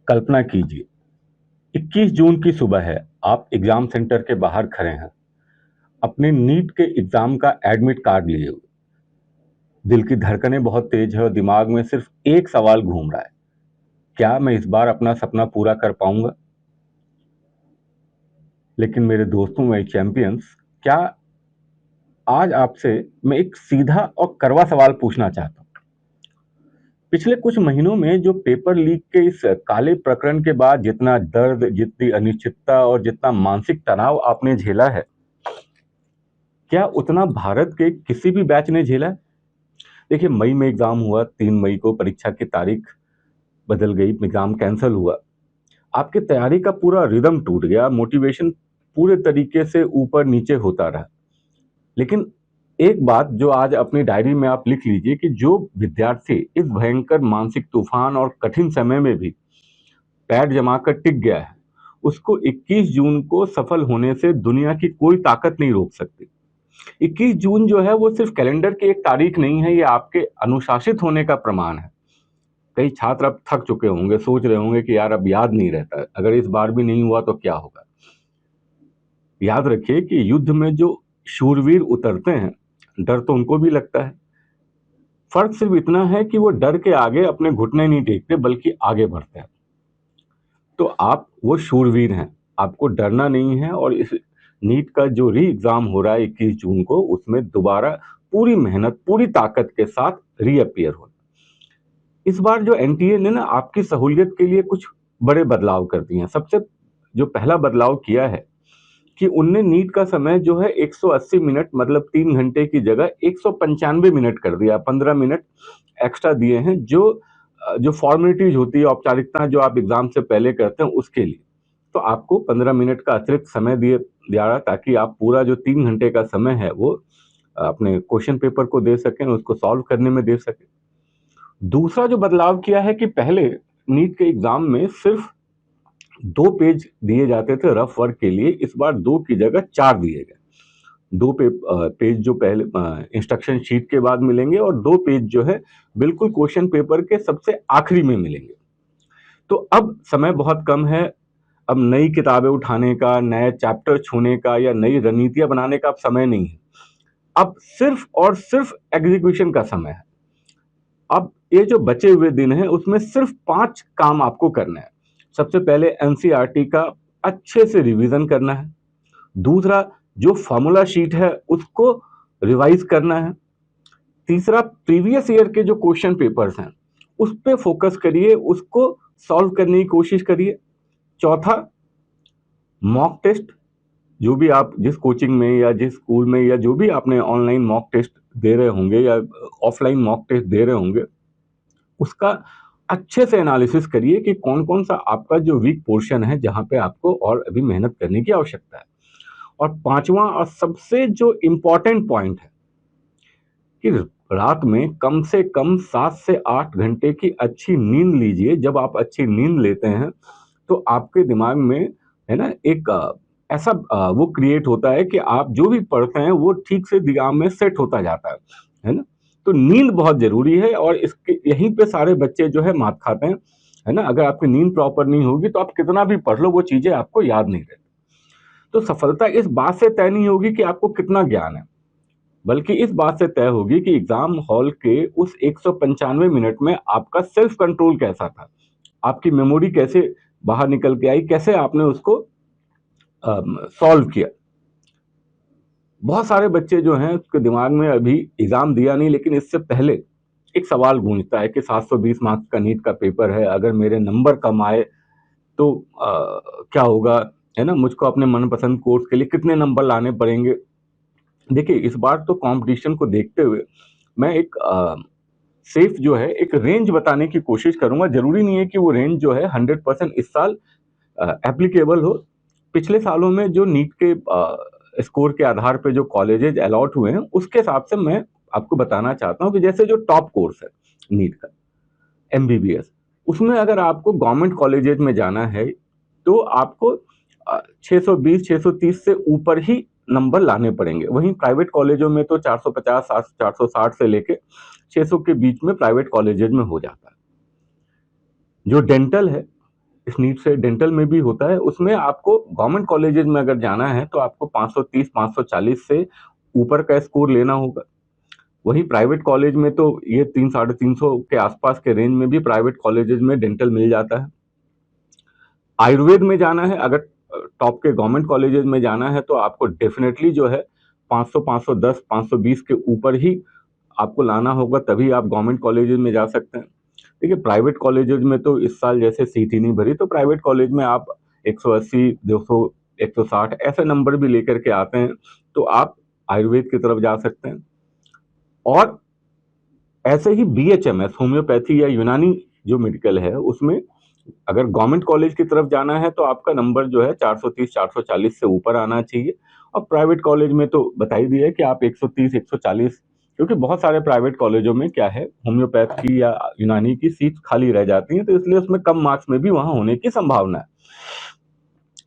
कल्पना कीजिए, 21 जून की सुबह है। आप एग्जाम सेंटर के बाहर खड़े हैं, अपने नीट के एग्जाम का एडमिट कार्ड लिए हुए। दिल की धड़कनें बहुत तेज है और दिमाग में सिर्फ एक सवाल घूम रहा है, क्या मैं इस बार अपना सपना पूरा कर पाऊंगा? लेकिन मेरे दोस्तों, मेरे चैंपियंस, क्या आज आपसे मैं एक सीधा और कड़वा सवाल पूछना चाहता हूँ। पिछले कुछ महीनों में जो पेपर लीक के इस काले प्रकरण के बाद जितना दर्द, जितनी अनिश्चितता और जितना मानसिक तनाव आपने झेला है, क्या उतना भारत के किसी भी बैच ने झेला है? देखिए, मई में एग्जाम हुआ, 3 मई को परीक्षा की तारीख बदल गई, एग्जाम कैंसिल हुआ। आपकी तैयारी का पूरा रिदम टूट गया, मोटिवेशन पूरे तरीके से ऊपर नीचे होता रहा। लेकिन एक बात जो आज अपनी डायरी में आप लिख लीजिए कि जो विद्यार्थी इस भयंकर मानसिक तूफान और कठिन समय में भी पैर जमाकर टिक गया है, उसको 21 जून को सफल होने से दुनिया की कोई ताकत नहीं रोक सकती। 21 जून जो है वो सिर्फ कैलेंडर की एक तारीख नहीं है, ये आपके अनुशासित होने का प्रमाण है। कई छात्र अब थक चुके होंगे, सोच रहे होंगे कि यार अब याद नहीं रहता, अगर इस बार भी नहीं हुआ तो क्या होगा। याद रखिए कि युद्ध में जो शूरवीर उतरते हैं, डर तो उनको भी लगता है। फर्क सिर्फ इतना है कि वो डर के आगे अपने घुटने नहीं टेकते बल्कि आगे बढ़ते हैं। तो आप वो शूरवीर हैं, आपको डरना नहीं है। और इस नीट का जो री एग्जाम हो रहा है 21 जून को, उसमें दोबारा पूरी मेहनत, पूरी ताकत के साथ रीअपियर होना। इस बार जो एनटीए ने ना आपकी सहूलियत के लिए कुछ बड़े बदलाव कर दिए हैं। सबसे जो पहला बदलाव किया है कि उनने नीट का समय जो है 180 मिनट, मतलब 3 घंटे की जगह 195 मिनट कर दिया। 15 मिनट एक्स्ट्रा दिए हैं, जो फॉर्मेलिटीज होती है, औपचारिकता जो आप एग्जाम से पहले करते हैं उसके लिए। तो आपको 15 मिनट का अतिरिक्त समय दिया रहा, ताकि आप पूरा जो 3 घंटे का समय है वो अपने क्वेश्चन पेपर को दे सकें, उसको सॉल्व करने में दे सकें। दूसरा जो बदलाव किया है कि पहले नीट के एग्जाम में सिर्फ 2 पेज दिए जाते थे रफ वर्क के लिए, इस बार 2 की जगह 4 दिए गए। 2 पेज जो पहले इंस्ट्रक्शन शीट के बाद मिलेंगे, और 2 पेज जो है बिल्कुल क्वेश्चन पेपर के सबसे आखिरी में मिलेंगे। तो अब समय बहुत कम है। अब नई किताबें उठाने का, नए चैप्टर छूने का या नई रणनीतियां बनाने का अब समय नहीं है। अब सिर्फ और सिर्फ एग्जीक्यूशन का समय है। अब ये जो बचे हुए दिन हैं उसमें सिर्फ 5 काम आपको करना है। सबसे पहले एनसीईआरटी का अच्छे से रिवीजन करना है। दूसरा, जो फॉर्मूला शीट है उसको रिवाइज करना है। तीसरा, प्रीवियस ईयर के जो क्वेश्चन पेपर्स हैं उस पे फोकस करिए, उसको सॉल्व करने की कोशिश करिए। चौथा, मॉक टेस्ट, जो भी आप जिस कोचिंग में या जिस स्कूल में या जो भी आपने ऑनलाइन मॉक टेस्ट दे रहे होंगे या ऑफलाइन मॉक टेस्ट दे रहे होंगे, उसका अच्छे से एनालिसिस करिए कि कौन कौन सा आपका जो वीक पोर्शन है, जहां पे आपको और अभी मेहनत करने की आवश्यकता है। और पांचवा और सबसे जो इंपॉर्टेंट पॉइंट है कि रात में कम से कम 7 से 8 घंटे की अच्छी नींद लीजिए। जब आप अच्छी नींद लेते हैं तो आपके दिमाग में, है ना, एक ऐसा वो क्रिएट होता है कि आप जो भी पढ़ते हैं वो ठीक से दिमाग में सेट होता जाता है ना। तो नींद बहुत जरूरी है, और इसके यहीं पे सारे बच्चे जो है मात खाते हैं, है ना। अगर आपकी नींद प्रॉपर नहीं होगी तो आप कितना भी पढ़ लो, वो चीजें आपको याद नहीं रहती। तो सफलता इस बात से तय नहीं होगी कि आपको कितना ज्ञान है, बल्कि इस बात से तय होगी कि एग्जाम हॉल के उस 195 मिनट में आपका सेल्फ कंट्रोल कैसा था, आपकी मेमोरी कैसे बाहर निकल के आई, कैसे आपने उसको सॉल्व किया। बहुत सारे बच्चे जो हैं उसके दिमाग में अभी एग्जाम दिया नहीं, लेकिन इससे पहले एक सवाल गूंजता है कि 720 मार्क्स का नीट का पेपर है, अगर मेरे नंबर कम आए तो क्या होगा, है ना। मुझको अपने मनपसंद कोर्स के लिए कितने नंबर लाने पड़ेंगे। देखिए, इस बार तो कंपटीशन को देखते हुए मैं एक सेफ जो है एक रेंज बताने की कोशिश करूंगा। जरूरी नहीं है कि वो रेंज जो है 100% इस साल एप्लीकेबल हो। पिछले सालों में जो नीट के स्कोर के आधार पे जो कॉलेजेज अलॉट हुए हैं, उसके हिसाब से मैं आपको बताना चाहता हूँ कि जैसे जो टॉप कोर्स है नीट का, एमबीबीएस, उसमें अगर आपको गवर्नमेंट कॉलेजेज में जाना है तो आपको 620 630 से ऊपर ही नंबर लाने पड़ेंगे। वहीं प्राइवेट कॉलेजों में तो 450 460 से लेके 600 के बीच में प्राइवेट कॉलेजेज में हो जाता है। जो डेंटल है, इस नीट से डेंटल में भी होता है, उसमें आपको गवर्नमेंट कॉलेजेस में अगर जाना है तो आपको 530 540 से ऊपर का स्कोर लेना होगा। वहीं प्राइवेट कॉलेज में तो ये 3 साढ़े 300 के आसपास के रेंज में भी प्राइवेट कॉलेजेस में डेंटल मिल जाता है। आयुर्वेद में जाना है, अगर टॉप के गवर्नमेंट कॉलेजेस में जाना है तो आपको डेफिनेटली जो है 500 510 520 के ऊपर ही आपको लाना होगा, तभी आप गवर्नमेंट कॉलेजेस में जा सकते हैं। देखिए प्राइवेट कॉलेजेस में तो इस साल जैसे सीट ही नहीं भरी, तो प्राइवेट कॉलेज में आप 180 200 160 ऐसे नंबर भी लेकर के आते हैं, तो आप आयुर्वेद की तरफ जा सकते हैं। और ऐसे ही बीएचएमएस होम्योपैथी या यूनानी जो मेडिकल है, उसमें अगर गवर्नमेंट कॉलेज की तरफ जाना है तो आपका नंबर जो है 430 440 से ऊपर आना चाहिए। और प्राइवेट कॉलेज में तो बता ही दिया है कि आप 130 140, क्योंकि बहुत सारे प्राइवेट कॉलेजों में क्या है, होम्योपैथ की या यूनानी की सीट खाली रह जाती हैं, तो इसलिए उसमें कम मार्क्स में भी वहां होने की संभावना है।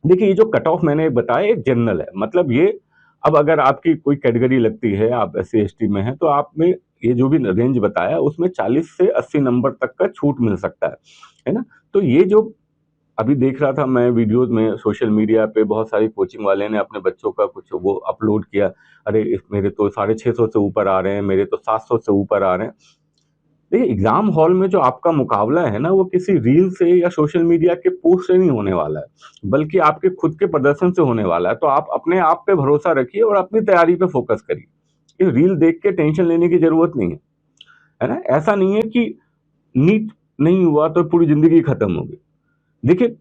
देखिए ये जो कट ऑफ मैंने बताया एक जनरल है, मतलब ये अब अगर आपकी कोई कैटेगरी लगती है, आप एससी एसटी में हैं, तो आप में ये जो भी रेंज बताया उसमें 40 से 80 नंबर तक का छूट मिल सकता है ना। तो ये जो अभी देख रहा था मैं वीडियोज में सोशल मीडिया पे, बहुत सारी कोचिंग वाले ने अपने बच्चों का कुछ वो अपलोड किया, अरे मेरे तो 650 से ऊपर आ रहे हैं, मेरे तो 700 से ऊपर आ रहे हैं। देखिए एग्जाम हॉल में जो आपका मुकाबला है ना, वो किसी रील से या सोशल मीडिया के पोस्ट से नहीं होने वाला है, बल्कि आपके खुद के प्रदर्शन से होने वाला है। तो आप अपने आप पे भरोसा रखिए और अपनी तैयारी पे फोकस करिए। ये रील देख के टेंशन लेने की जरूरत नहीं है ना। ऐसा नहीं है कि नीट नहीं हुआ तो पूरी जिंदगी खत्म होगी। देखिए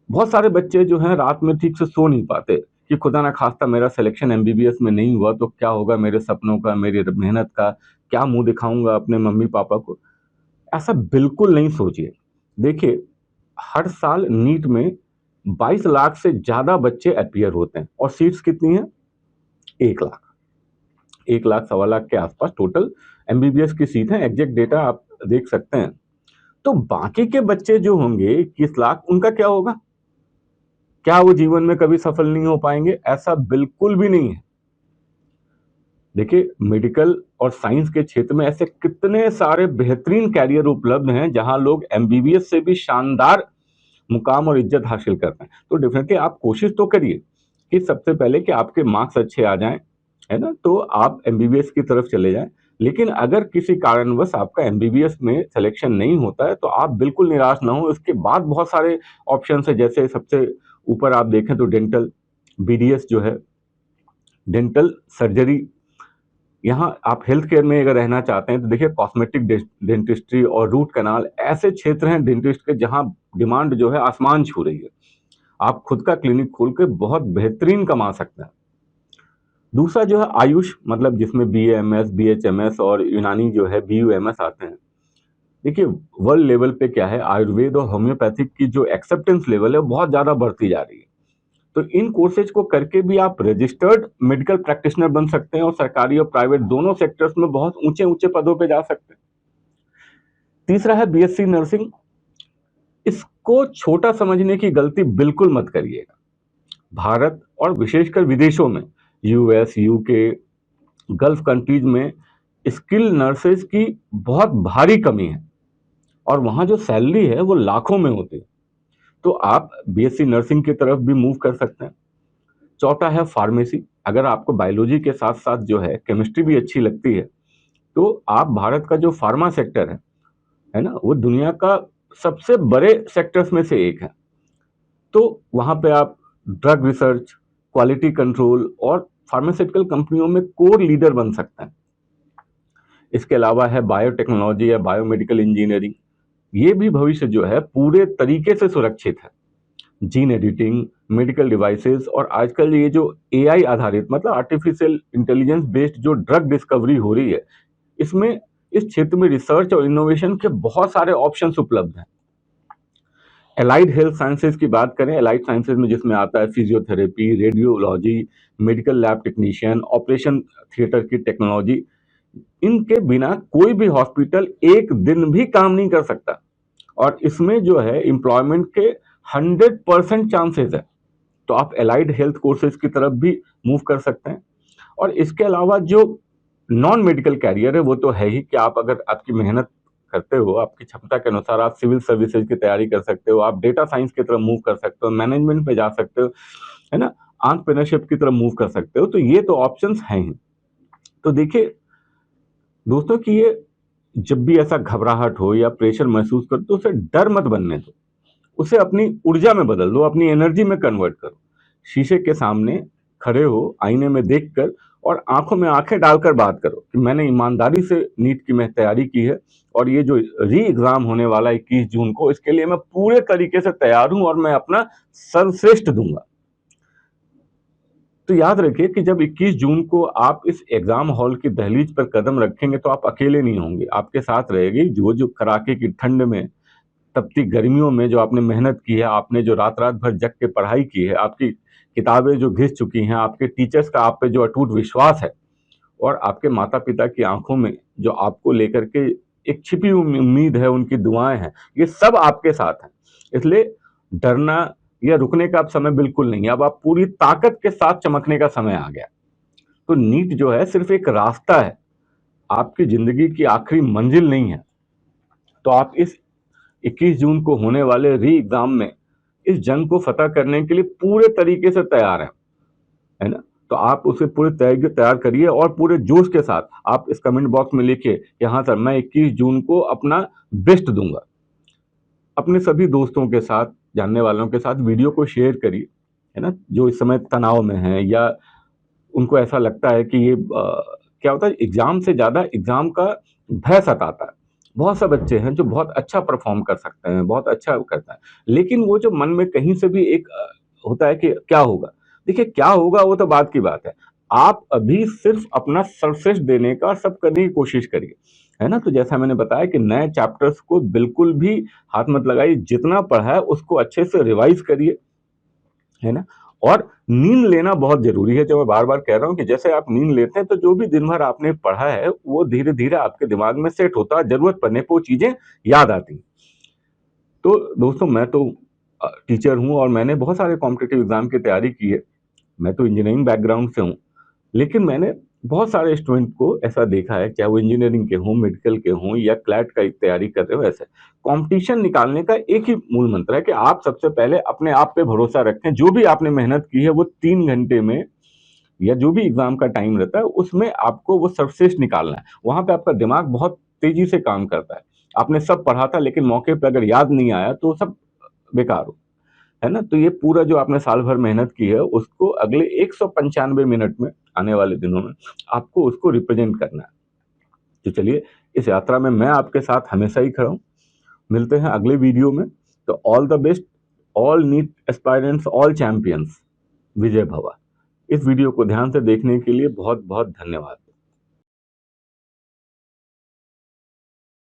बहुत सारे बच्चे जो हैं रात में ठीक से सो नहीं पाते कि खुदा ना खास्ता मेरा सिलेक्शन एमबीबीएस में नहीं हुआ तो क्या होगा मेरे सपनों का, मेरी मेहनत का, क्या मुंह दिखाऊंगा अपने मम्मी पापा को। ऐसा बिल्कुल नहीं सोचिए। देखिए हर साल नीट में 22 लाख से ज्यादा बच्चे अपीयर होते हैं और सीट्स कितनी है? 1 लाख, 1 लाख सवा लाख के आसपास टोटल एमबीबीएस की सीट है। एग्जैक्ट डेटा आप देख सकते हैं। तो बाकी के बच्चे जो होंगे 21 लाख, उनका क्या होगा? क्या वो जीवन में कभी सफल नहीं हो पाएंगे? ऐसा बिल्कुल भी नहीं है। देखिए मेडिकल और साइंस के क्षेत्र में ऐसे कितने सारे बेहतरीन कैरियर उपलब्ध हैं जहां लोग एमबीबीएस से भी शानदार मुकाम और इज्जत हासिल करते हैं। तो डेफिनेटली आप कोशिश तो करिए कि सबसे पहले कि आपके मार्क्स अच्छे आ जाएं, है ना, तो आप एमबीबीएस की तरफ चले जाएं। लेकिन अगर किसी कारणवश आपका एमबीबीएस में सिलेक्शन नहीं होता है तो आप बिल्कुल निराश ना हो। इसके बाद बहुत सारे ऑप्शन है, जैसे सबसे ऊपर आप देखें तो डेंटल, बीडीएस जो है डेंटल सर्जरी। यहाँ आप हेल्थ केयर में अगर रहना चाहते हैं तो देखिए कॉस्मेटिक डेंटिस्ट्री और रूट कनाल ऐसे क्षेत्र हैं डेंटिस्ट के जहां डिमांड जो है आसमान छू रही है। आप खुद का क्लिनिक खोल के बहुत बेहतरीन कमा सकते हैं। दूसरा जो है आयुष, मतलब जिसमें बीएएमएस बीएचएमएस और यूनानी जो है बीयूएमएस आते हैं। देखिए वर्ल्ड लेवल पे क्या है, आयुर्वेद और होम्योपैथिक की जो एक्सेप्टेंस लेवल है वो बहुत ज्यादा बढ़ती जा रही है। तो इन कोर्सेज को करके भी आप रजिस्टर्ड मेडिकल प्रैक्टिशनर बन सकते हैं और सरकारी और प्राइवेट दोनों सेक्टर्स में बहुत ऊंचे ऊंचे पदों पे जा सकते हैं। तीसरा है बीएससी नर्सिंग। इसको छोटा समझने की गलती बिल्कुल मत करिएगा। भारत और विशेषकर विदेशों में, यूएस यूके गल्फ कंट्रीज में स्किल नर्सेज की बहुत भारी कमी है और वहां जो सैलरी है वो लाखों में होती है। तो आप बीएससी नर्सिंग की तरफ भी मूव कर सकते हैं। चौथा है फार्मेसी। अगर आपको बायोलॉजी के साथ साथ जो है केमिस्ट्री भी अच्छी लगती है तो आप भारत का जो फार्मा सेक्टर है ना, वो दुनिया का सबसे बड़े सेक्टर्स में से एक है। तो वहां पे आप ड्रग रिसर्च, क्वालिटी कंट्रोल और फार्मास्यूटिकल कंपनियों में कोर लीडर बन सकते हैं। इसके अलावा है बायोटेक्नोलॉजी या बायोमेडिकल इंजीनियरिंग। ये भी भविष्य जो है पूरे तरीके से सुरक्षित है। जीन एडिटिंग, मेडिकल डिवाइसेस और आजकल ये जो एआई आधारित, मतलब आर्टिफिशियल इंटेलिजेंस बेस्ड जो ड्रग डिस्कवरी हो रही है, इसमें इस क्षेत्र में रिसर्च और इनोवेशन के बहुत सारे ऑप्शंस उपलब्ध हैं। एलाइड हेल्थ साइंसेज की बात करें, एलाइड साइंसेज में जिसमें आता है physiotherapy, radiology, medical lab technician, operation theatre की टेक्नोलॉजी, इनके बिना कोई भी हॉस्पिटल एक दिन भी काम नहीं कर सकता और इसमें जो है एम्प्लॉयमेंट के 100% चांसेस है। तो आप एलाइड हेल्थ कोर्सेज की तरफ भी मूव कर सकते हैं। और इसके अलावा जो नॉन मेडिकल कैरियर है वो तो है ही कि आप अगर आपकी मेहनत करते हो, आपकी क्षमता के अनुसार आप सिविल सर्विसेज की तैयारी कर सकते हो, आप डेटा साइंस की तरफ मूव कर सकते हो, मैनेजमेंट में जा सकते हो, है ना, एंटरप्रेन्योरशिप की तरफ मूव कर सकते हो। तो ये तो ऑप्शंस हैं ही। तो देखिए दोस्तों कि ये जब भी ऐसा घबराहट हो या प्रेशर महसूस करो तो उसे डर मत बनने दो, उसे अपनी ऊर्जा में बदल दो, अपनी एनर्जी में कन्वर्ट करो। शीशे के सामने खड़े हो, आईने में देखकर और आंखों में आंखें डालकर बात करो कि मैंने ईमानदारी से नीट की मैं तैयारी की है और ये जो री एग्जाम होने वाला 21 जून को, इसके लिए मैं पूरे तरीके से तैयार हूं और मैं अपना सर्वश्रेष्ठ दूंगा। तो याद रखिए कि जब 21 जून को आप इस एग्जाम हॉल की दहलीज पर कदम रखेंगे तो आप अकेले नहीं होंगे, आपके साथ रहेगी जो जो कड़ाके की ठंड में, तपती गर्मियों में जो आपने मेहनत की है, आपने जो रात रात भर जग के पढ़ाई की है, आपकी किताबें जो घिस चुकी हैं, आपके टीचर्स का आप पे जो अटूट विश्वास है और आपके माता पिता की आंखों में जो आपको लेकर के एक छिपी हुई उम्मीद है, उनकी दुआएं हैं, ये सब आपके साथ हैं। इसलिए डरना या रुकने का अब समय बिल्कुल नहीं है, अब आप पूरी ताकत के साथ चमकने का समय आ गया। तो नीट जो है सिर्फ एक रास्ता है, आपकी जिंदगी की आखिरी मंजिल नहीं है। तो आप इस 21 जून को होने वाले री एग्जाम में इस जंग को फतह करने के लिए पूरे तरीके से तैयार हैं, है ना। तो आप उसे पूरे तैयार करिए और पूरे जोश के साथ आप इस कमेंट बॉक्स में लिखिए कि हाँ सर, मैं 21 जून को अपना बेस्ट दूंगा। अपने सभी दोस्तों के साथ, जानने वालों के साथ वीडियो को शेयर करिए, है ना, जो इस समय तनाव में है या उनको ऐसा लगता है कि ये क्या होता है, एग्जाम से ज़्यादा एग्जाम का भय सताता है। बहुत से बच्चे हैं जो बहुत अच्छा परफॉर्म कर सकते हैं, बहुत अच्छा करता है, लेकिन वो जो मन में कहीं से भी एक होता है कि क्या होगा। देखिए क्या होगा वो तो बात की बात है, आप अभी सिर्फ अपना सर्वश्रेष्ठ देने का सब करने की कोशिश करिए, है ना। तो जैसा मैंने बताया कि नए चैप्टर्स को बिल्कुल भी हाथ मत लगाइए, जितना पढ़ा है उसको अच्छे से रिवाइज करिए, है ना। और नींद लेना बहुत जरूरी है, जो मैं बार बार कह रहा हूं कि जैसे आप नींद लेते हैं तो जो भी दिन भर आपने पढ़ा है वो धीरे धीरे आपके दिमाग में सेट होता है, जरूरत पड़ने पर वो चीजें याद आती। तो दोस्तों मैं तो टीचर हूं और मैंने बहुत सारे कॉम्पिटिटिव एग्जाम की तैयारी की है। मैं तो इंजीनियरिंग बैकग्राउंड से हूं, लेकिन मैंने बहुत सारे स्टूडेंट को ऐसा देखा है, चाहे वो इंजीनियरिंग के हों, मेडिकल के हों या क्लैट का तैयारी कर रहे हो। ऐसे कंपटीशन निकालने का एक ही मूल मंत्र है कि आप सबसे पहले अपने आप पे भरोसा रखें। जो भी आपने मेहनत की है वो 3 घंटे में या जो भी एग्जाम का टाइम रहता है उसमें आपको वो सर्वश्रेष्ठ निकालना है। वहां पे आपका दिमाग बहुत तेजी से काम करता है। आपने सब पढ़ा था लेकिन मौके पर अगर याद नहीं आया तो सब बेकार हो, है ना। तो ये पूरा जो आपने साल भर मेहनत की है उसको अगले 195 मिनट में, आने वाले दिनों में आपको उसको रिप्रेजेंट करना है। तो चलिए, इस यात्रा में मैं आपके साथ हमेशा ही खड़ा हूं। मिलते हैं अगले वीडियो में। तो all the best, all NEET aspirants, all champions, विजय भवा। इस वीडियो को ध्यान से देखने के लिए बहुत बहुत धन्यवाद।